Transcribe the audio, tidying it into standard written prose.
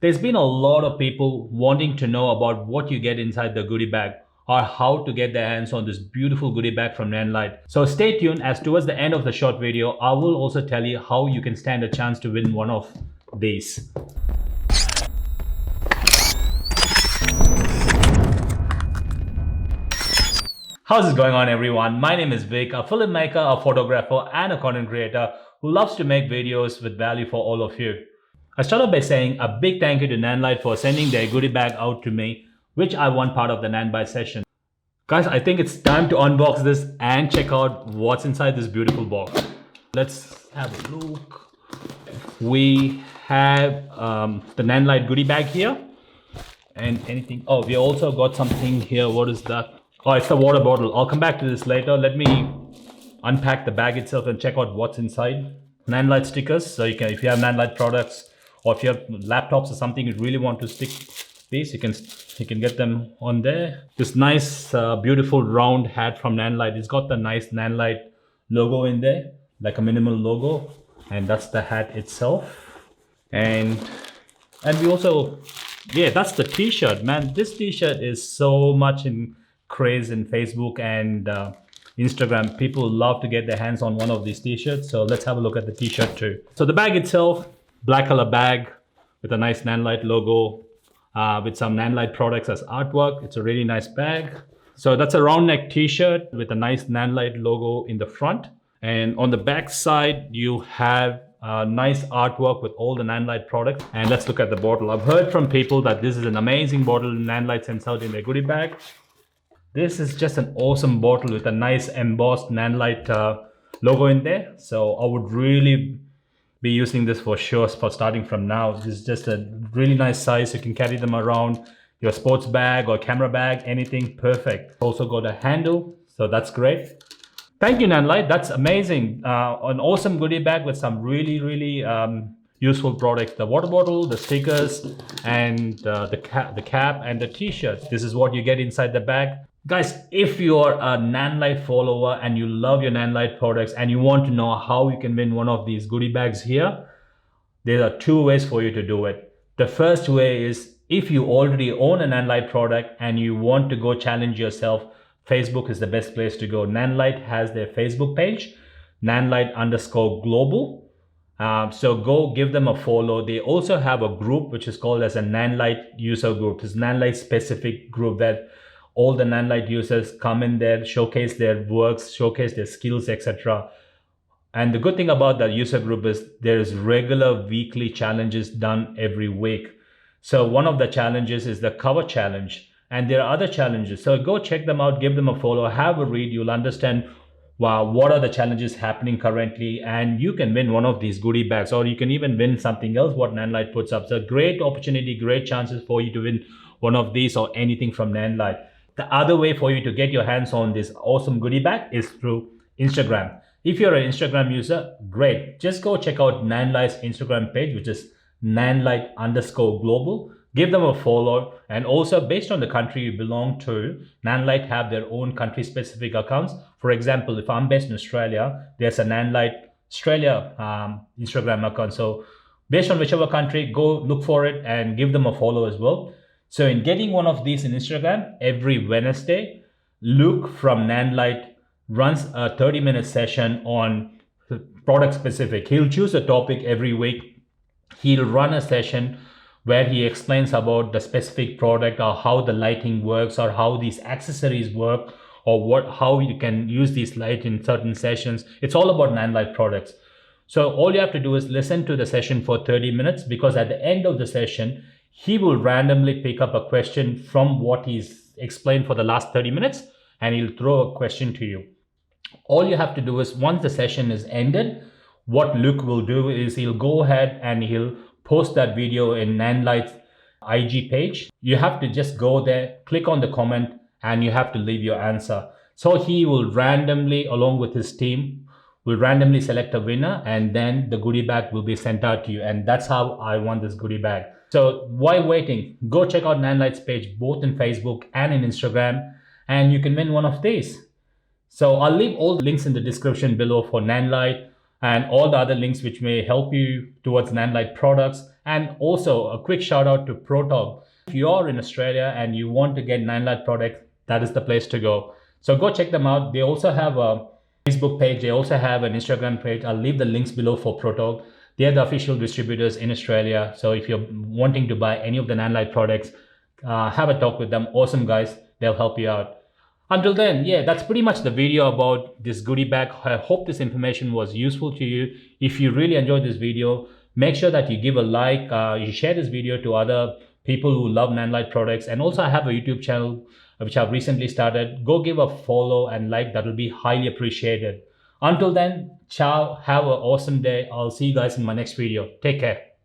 There's been a lot of people wanting to know about what you get inside the goodie bag or how to get their hands on this beautiful goodie bag from Nanlite. So stay tuned, as towards the end of the short video, I will also tell you how you can stand a chance to win one of these. How's it going on, everyone? My name is Vic, a filmmaker, a photographer, and a content creator who loves to make videos with value for all of you. I start off by saying a big thank you to Nanlite for sending their goodie bag out to me, which I won part of the Nanbite session. Guys, I think it's time to unbox this and check out what's inside this beautiful box. Let's have a look. We have the Nanlite goodie bag here. And anything, oh, we also got something here. What is that? Oh, it's the water bottle. I'll come back to this later. Let me unpack the bag itself and check out what's inside. Nanlite stickers. So you can, if you have Nanlite products or if you have laptops or something you really want to stick these, you can get them on there. This nice, beautiful round hat from Nanlite. It's got the nice Nanlite logo in there, like a minimal logo, and that's the hat itself. And we also, yeah, that's the t-shirt, man. This t-shirt is so much in craze in Facebook and Instagram. People love to get their hands on one of these t-shirts. So let's have a look at the t-shirt too. So the bag itself, black color bag with a nice Nanlite logo, with some Nanlite products as artwork. It's a really nice bag. So that's a round neck t-shirt with a nice Nanlite logo in the front. And on the back side, you have nice artwork with all the Nanlite products. And let's look at the bottle. I've heard from people that this is an amazing bottle Nanlite sends out in their goodie bag. This is just an awesome bottle with a nice embossed Nanlite logo in there. So I would really be using this for sure for starting from now. This is just a really nice size. You can carry them around your sports bag or camera bag, anything, perfect. Also got a handle, so that's great. Thank you, Nanlite. That's amazing. An awesome goodie bag with some really useful products. The water bottle, the stickers, and the cap and the t-shirts. This is what you get inside the bag. Guys, if you're a Nanlite follower and you love your Nanlite products and you want to know how you can win one of these goodie bags here, there are two ways for you to do it. The first way is if you already own a Nanlite product and you want to go challenge yourself, Facebook is the best place to go. Nanlite has their Facebook page, Nanlite_global. So go give them a follow. They also have a group which is called as a Nanlite user group. It's a Nanlite specific group that all the Nanlite users come in there, showcase their works, showcase their skills, etc. And the good thing about that user group is there is regular weekly challenges done every week. So one of the challenges is the cover challenge, and there are other challenges. So go check them out, give them a follow, have a read. You'll understand, wow, what are the challenges happening currently, and you can win one of these goodie bags, or you can even win something else what Nanlite puts up. So great opportunity, great chances for you to win one of these or anything from Nanlite. The other way for you to get your hands on this awesome goodie bag is through Instagram. If you're an Instagram user, great. Just go check out Nanlite's Instagram page, which is Nanlite_global. Give them a follow. And also, based on the country you belong to, Nanlite have their own country-specific accounts. For example, if I'm based in Australia, there's a Nanlite Australia Instagram account. So based on whichever country, go look for it and give them a follow as well. So in getting one of these in Instagram, every Wednesday, Luke from Nanlite runs a 30-minute session on product specific. He'll choose a topic every week. He'll run a session where he explains about the specific product or how the lighting works or how these accessories work or how you can use these lights in certain sessions. It's all about Nanlite products. So all you have to do is listen to the session for 30 minutes, because at the end of the session, he will randomly pick up a question from what he's explained for the last 30 minutes, and he'll throw a question to you. All you have to do is, once the session is ended, what Luke will do is he'll go ahead and he'll post that video in Nanlite's IG page. You have to just go there, click on the comment, and you have to leave your answer. So he will randomly, along with his team, will randomly select a winner, and then the goodie bag will be sent out to you. And that's how I won this goodie bag. So why waiting? Go check out Nanlite's page, both in Facebook and in Instagram, and you can win one of these. So I'll leave all the links in the description below for Nanlite. and all the other links which may help you towards Nanlite products. And also a quick shout out to Protog. If you're in Australia and you want to get Nanlite products, that is the place to go. So go check them out. They also have a Facebook page. They also have an Instagram page. I'll leave the links below for Protog. They're the official distributors in Australia. So if you're wanting to buy any of the Nanlite products, have a talk with them. Awesome guys. They'll help you out. Until then, yeah, that's pretty much the video about this goodie bag. I hope this information was useful to you. If you really enjoyed this video, make sure that you give a like, you share this video to other people who love Nanlite products. And also I have a YouTube channel which I've recently started. Go give a follow and like, that will be highly appreciated. Until then, ciao, have an awesome day. I'll see you guys in my next video. Take care.